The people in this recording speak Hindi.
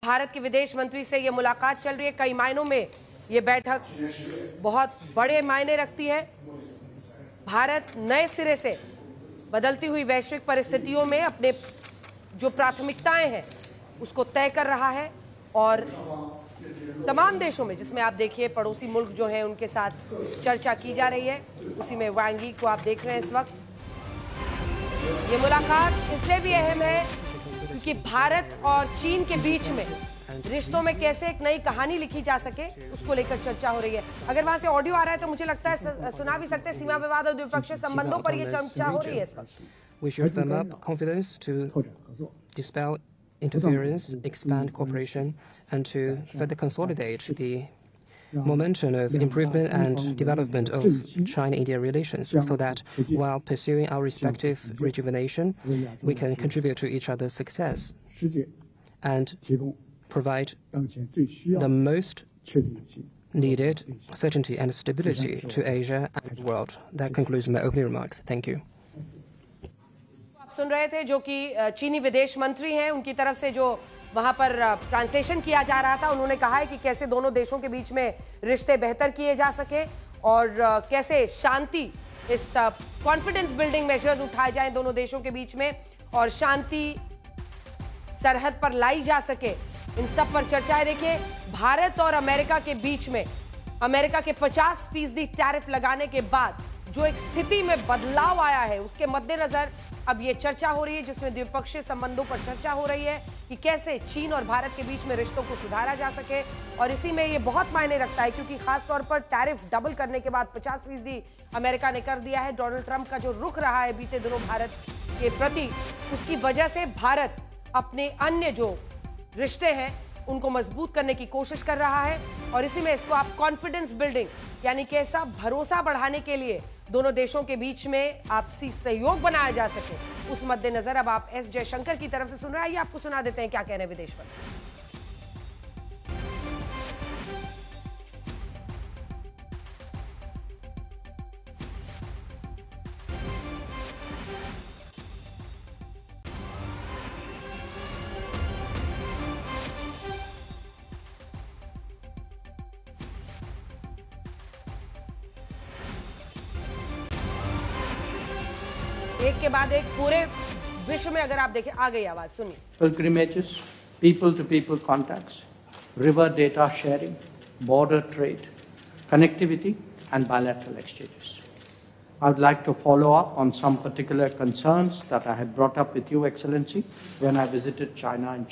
भारत के विदेश मंत्री से ये मुलाकात चल रही है। कई मायनों में ये बैठक बहुत बड़े मायने रखती है। भारत नए सिरे से बदलती हुई वैश्विक परिस्थितियों में अपने जो प्राथमिकताएं हैं उसको तय कर रहा है और तमाम देशों में, जिसमें आप देखिए पड़ोसी मुल्क जो हैं उनके साथ चर्चा की जा रही है। उसी में वांग यी को आप देख रहे हैं इस वक्त। ये मुलाकात इसलिए भी अहम है क्योंकि भारत और चीन के बीच में रिश्तों में कैसे एक नई कहानी लिखी जा सके उसको लेकर चर्चा हो रही है। अगर वहां से ऑडियो आ रहा है तो मुझे लगता है सुना भी सकते हैं। सीमा विवाद और द्विपक्षीय संबंधों पर यह चर्चा हो रही है इस वक्त। We should firm up confidence to dispel interference, expand cooperation, and to further consolidate the momentum of improvement and development of China-India relations, so that while pursuing our respective rejuvenation, we can contribute to each other's success and provide the most needed certainty and stability to Asia and the world. That concludes my opening remarks. Thank you. सुन रहे थे जो कि चीनी विदेश मंत्री हैं, उनकी तरफ से जो वहां पर ट्रांसलेशन किया जा रहा था। उन्होंने कहा है कि कैसे दोनों देशों के बीच में रिश्ते बेहतर किए जा सके और कैसे शांति, इस कॉन्फिडेंस बिल्डिंग मेजर्स उठाए जाएं दोनों देशों के बीच में और शांति सरहद पर लाई जा सके। इन सब पर चर्चा है। देखिए, भारत और अमेरिका के बीच में अमेरिका के 50% टैरिफ लगाने के बाद जो एक स्थिति में बदलाव आया है उसके मद्देनजर अब ये चर्चा हो रही है, जिसमें द्विपक्षीय संबंधों पर चर्चा हो रही है कि कैसे चीन और भारत के बीच में रिश्तों को सुधारा जा सके। और इसी में ये बहुत मायने रखता है क्योंकि खासतौर पर टैरिफ डबल करने के बाद 50% अमेरिका ने कर दिया है। डोनाल्ड ट्रंप का जो रुख रहा है बीते दिनों भारत के प्रति, उसकी वजह से भारत अपने अन्य जो रिश्ते हैं उनको मजबूत करने की कोशिश कर रहा है। और इसी में इसको आप कॉन्फिडेंस बिल्डिंग यानी कैसा भरोसा बढ़ाने के लिए दोनों देशों के बीच में आपसी सहयोग बनाया जा सके, उस मद्देनजर अब आप एस जयशंकर की तरफ से सुन रहे हैं। आइए आपको सुना देते हैं क्या कह रहे हैं विदेश मंत्री। एक के बाद एक पूरे विश्व में अगर आप देखें, आ गई आवाज, सुनिए। Pilgrimages, people-to-people contacts, river data sharing, border trade, connectivity, and bilateral exchanges. I would like to follow up on some particular concerns that I had brought up with you, Excellency, when I visited China in